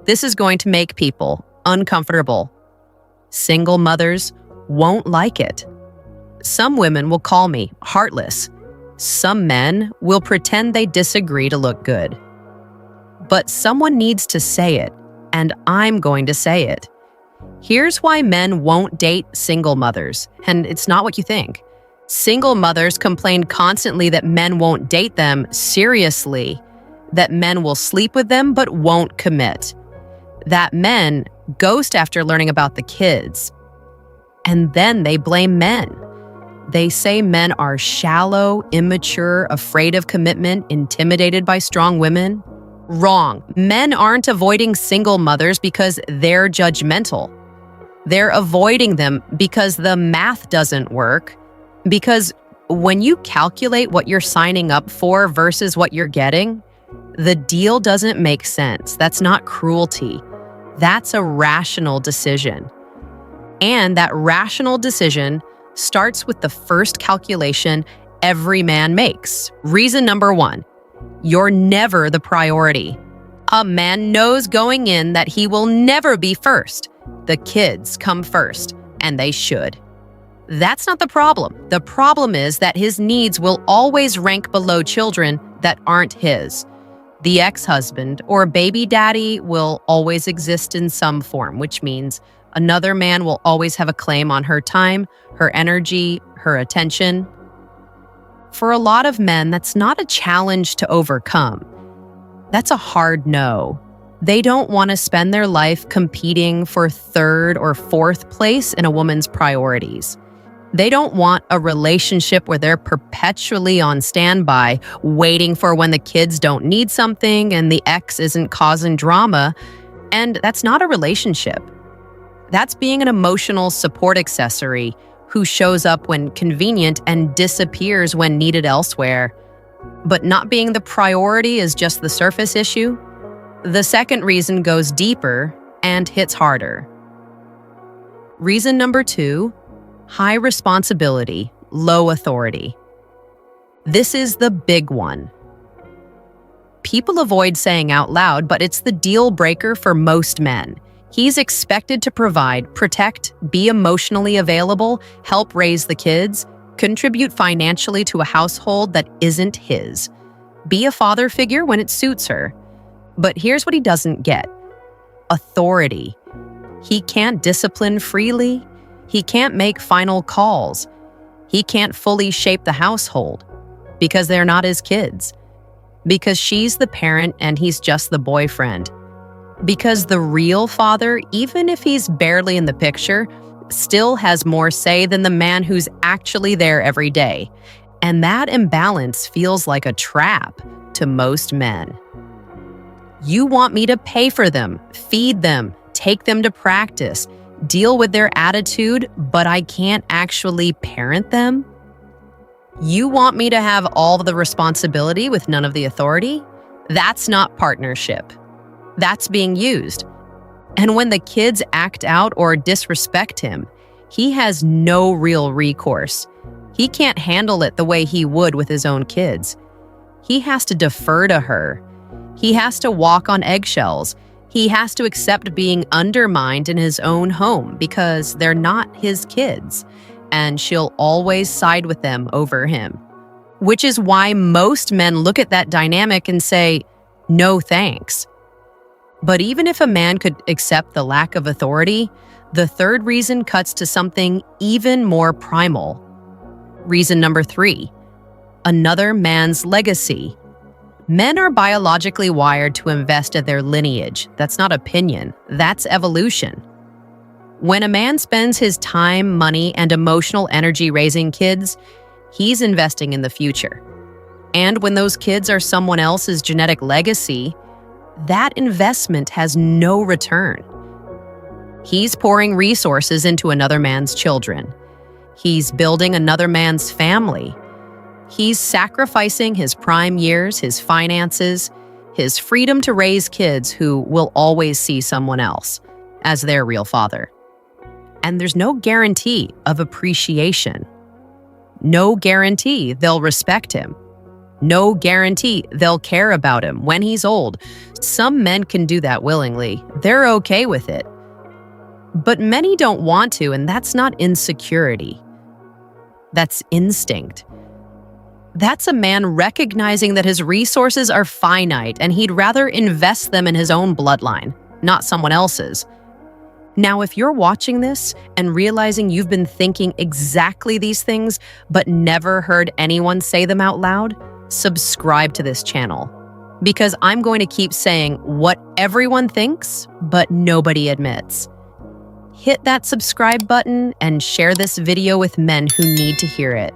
This is going to make people uncomfortable. Single mothers won't like it. Some women will call me heartless. Some men will pretend they disagree to look good. But someone needs to say it, and I'm going to say it. Here's why men won't date single mothers, and it's not what you think. Single mothers complain constantly that men won't date them seriously, that men will sleep with them but won't commit, that men ghost after learning about the kids. And then they blame men. They say men are shallow, immature, afraid of commitment, intimidated by strong women. Wrong. Men aren't avoiding single mothers because they're judgmental. They're avoiding them because the math doesn't work. Because when you calculate what you're signing up for versus what you're getting, the deal doesn't make sense. That's not cruelty. That's a rational decision. And that rational decision starts with the first calculation every man makes. Reason number 1, you're never the priority. A man knows going in that he will never be first. The kids come first, and they should. That's not the problem. The problem is that his needs will always rank below children that aren't his. The ex-husband or baby daddy will always exist in some form, which means another man will always have a claim on her time, her energy, her attention. For a lot of men, that's not a challenge to overcome. That's a hard no. They don't want to spend their life competing for third or fourth place in a woman's priorities. They don't want a relationship where they're perpetually on standby, waiting for when the kids don't need something and the ex isn't causing drama. And that's not a relationship. That's being an emotional support accessory who shows up when convenient and disappears when needed elsewhere. But not being the priority is just the surface issue. The second reason goes deeper and hits harder. Reason number 2, high responsibility, low authority. This is the big one. People avoid saying out loud, but it's the deal breaker for most men. He's expected to provide, protect, be emotionally available, help raise the kids, contribute financially to a household that isn't his, be a father figure when it suits her. But here's what he doesn't get: authority. He can't discipline freely. He can't make final calls. He can't fully shape the household because they're not his kids. Because she's the parent and he's just the boyfriend. Because the real father, even if he's barely in the picture, still has more say than the man who's actually there every day. And that imbalance feels like a trap to most men. You want me to pay for them, feed them, take them to practice, deal with their attitude, but I can't actually parent them? You want me to have all the responsibility with none of the authority? That's not partnership. That's being used. And when the kids act out or disrespect him, he has no real recourse. He can't handle it the way he would with his own kids. He has to defer to her. He has to walk on eggshells. He has to accept being undermined in his own home because they're not his kids, and she'll always side with them over him. Which is why most men look at that dynamic and say, no thanks. But even if a man could accept the lack of authority, the third reason cuts to something even more primal. Reason number 3, another man's legacy. Men are biologically wired to invest in their lineage. That's not opinion, that's evolution. When a man spends his time, money, and emotional energy raising kids, he's investing in the future. And when those kids are someone else's genetic legacy, that investment has no return. He's pouring resources into another man's children. He's building another man's family. He's sacrificing his prime years, his finances, his freedom to raise kids who will always see someone else as their real father. And there's no guarantee of appreciation. No guarantee they'll respect him. No guarantee they'll care about him when he's old. Some men can do that willingly. They're okay with it. But many don't want to, and that's not insecurity. That's instinct. That's a man recognizing that his resources are finite and he'd rather invest them in his own bloodline, not someone else's. Now, if you're watching this and realizing you've been thinking exactly these things but never heard anyone say them out loud, subscribe to this channel. Because I'm going to keep saying what everyone thinks but nobody admits. Hit that subscribe button and share this video with men who need to hear it.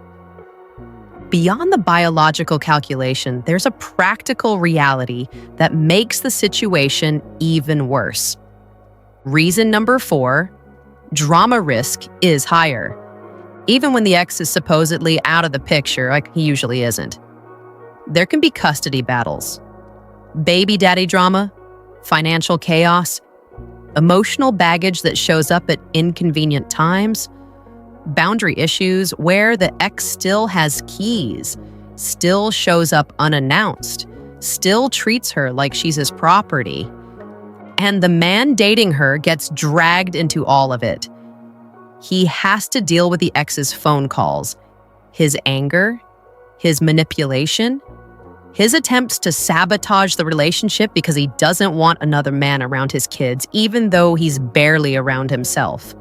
Beyond the biological calculation, there's a practical reality that makes the situation even worse. Reason number 4, drama risk is higher. Even when the ex is supposedly out of the picture, like he usually isn't. There can be custody battles, baby daddy drama, financial chaos, emotional baggage that shows up at inconvenient times, boundary issues where the ex still has keys, still shows up unannounced, still treats her like she's his property. And the man dating her gets dragged into all of it. He has to deal with the ex's phone calls, his anger, his manipulation, his attempts to sabotage the relationship because he doesn't want another man around his kids, even though he's barely around himself.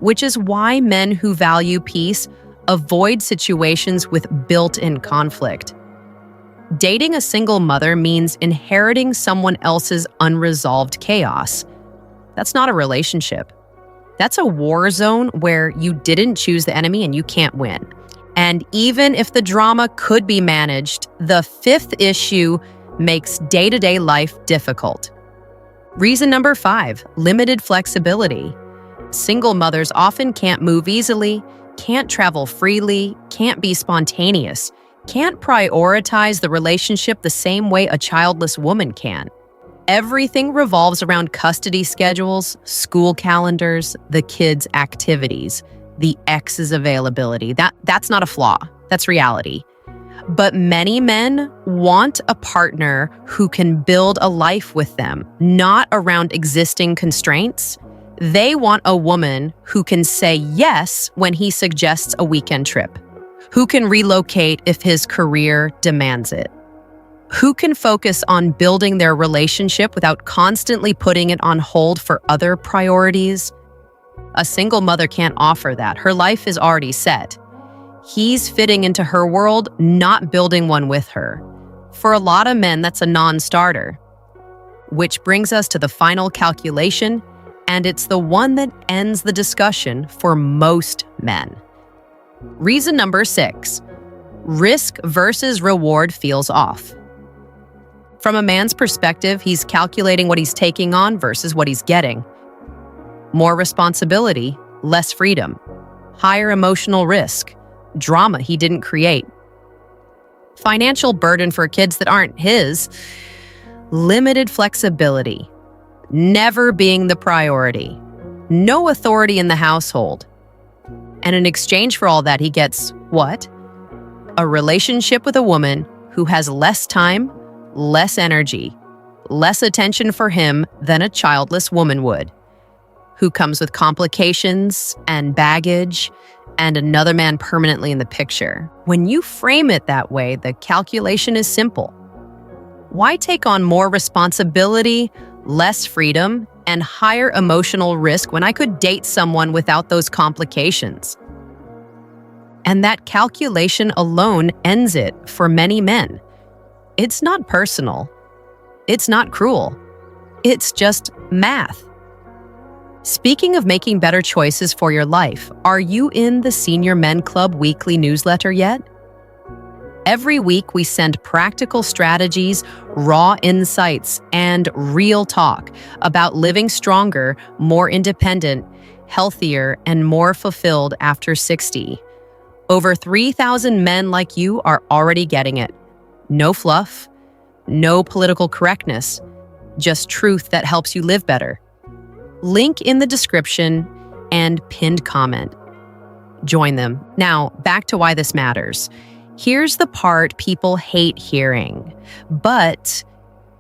Which is why men who value peace avoid situations with built-in conflict. Dating a single mother means inheriting someone else's unresolved chaos. That's not a relationship. That's a war zone where you didn't choose the enemy and you can't win. And even if the drama could be managed, the 5th issue makes day-to-day life difficult. Reason number 5, limited flexibility. Single mothers often can't move easily, can't travel freely, can't be spontaneous, can't prioritize the relationship the same way a childless woman can. Everything revolves around custody schedules, school calendars, the kids' activities, the ex's availability. That's not a flaw. That's reality. But many men want a partner who can build a life with them, not around existing constraints. They want a woman who can say yes when he suggests a weekend trip, who can relocate if his career demands it, who can focus on building their relationship without constantly putting it on hold for other priorities. A single mother can't offer that. Her life is already set. He's fitting into her world, not building one with her. For a lot of men, that's a non-starter. Which brings us to the final calculation, and it's the one that ends the discussion for most men. Reason number 6, risk versus reward feels off. From a man's perspective, he's calculating what he's taking on versus what he's getting. More responsibility, less freedom, higher emotional risk, drama he didn't create, financial burden for kids that aren't his, limited flexibility, never being the priority, no authority in the household. And in exchange for all that, he gets what? A relationship with a woman who has less time, less energy, less attention for him than a childless woman would, who comes with complications and baggage and another man permanently in the picture. When you frame it that way, the calculation is simple. Why take on more responsibility, less freedom, and higher emotional risk when I could date someone without those complications? And that calculation alone ends it for many men. It's not personal. It's not cruel. It's just math. Speaking of making better choices for your life, are you in the Senior Men Club weekly newsletter yet? Every week, we send practical strategies, raw insights, and real talk about living stronger, more independent, healthier, and more fulfilled after 60. Over 3,000 men like you are already getting it. No fluff, no political correctness, just truth that helps you live better. Link in the description and pinned comment. Join them. Now, back to why this matters. Here's the part people hate hearing, but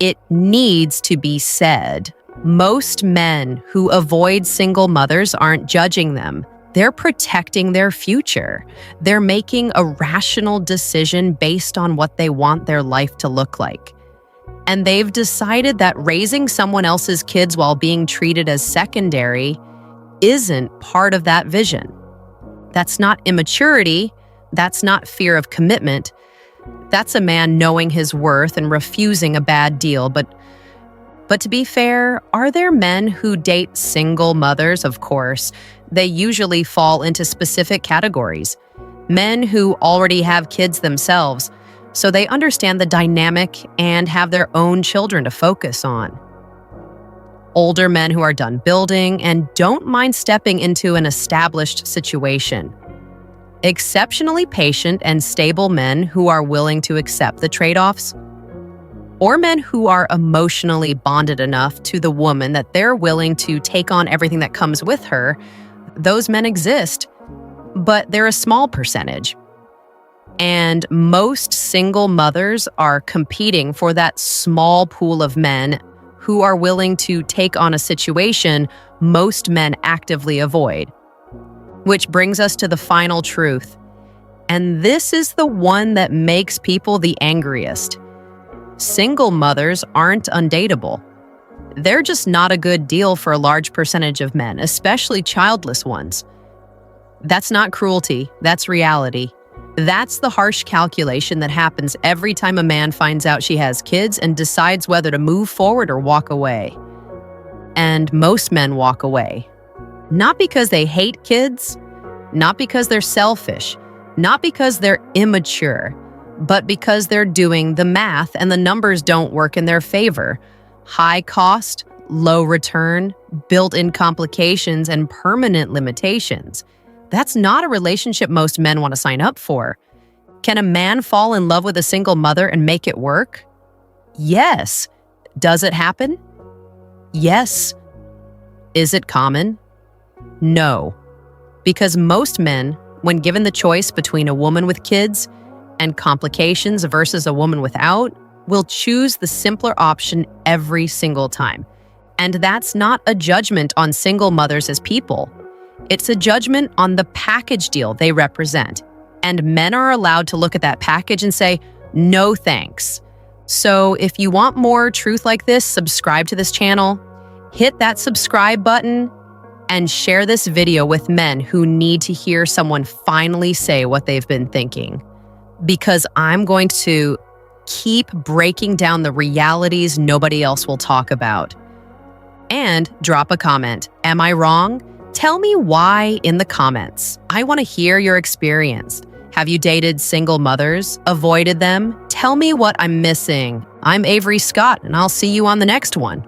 it needs to be said. Most men who avoid single mothers aren't judging them. They're protecting their future. They're making a rational decision based on what they want their life to look like. And they've decided that raising someone else's kids while being treated as secondary isn't part of that vision. That's not immaturity. That's not fear of commitment. That's a man knowing his worth and refusing a bad deal. But to be fair, are there men who date single mothers? Of course. They usually fall into specific categories. Men who already have kids themselves, so they understand the dynamic and have their own children to focus on. Older men who are done building and don't mind stepping into an established situation. Exceptionally patient and stable men who are willing to accept the trade-offs. Or men who are emotionally bonded enough to the woman that they're willing to take on everything that comes with her. Those men exist, but they're a small percentage. And most single mothers are competing for that small pool of men who are willing to take on a situation most men actively avoid. Which brings us to the final truth. And this is the one that makes people the angriest. Single mothers aren't undateable. They're just not a good deal for a large percentage of men, especially childless ones. That's not cruelty, that's reality. That's the harsh calculation that happens every time a man finds out she has kids and decides whether to move forward or walk away. And most men walk away. Not because they hate kids, not because they're selfish, not because they're immature, but because they're doing the math and the numbers don't work in their favor. High cost, low return, built-in complications, and permanent limitations. That's not a relationship most men want to sign up for. Can a man fall in love with a single mother and make it work? Yes. Does it happen? Yes. Is it common? No. Because most men, when given the choice between a woman with kids and complications versus a woman without, will choose the simpler option every single time. And that's not a judgment on single mothers as people. It's a judgment on the package deal they represent. And men are allowed to look at that package and say, no thanks. So if you want more truth like this, subscribe to this channel, hit that subscribe button, and share this video with men who need to hear someone finally say what they've been thinking. Because I'm going to keep breaking down the realities nobody else will talk about. And drop a comment. Am I wrong? Tell me why in the comments. I want to hear your experience. Have you dated single mothers? Avoided them? Tell me what I'm missing. I'm Avery Scott, and I'll see you on the next one.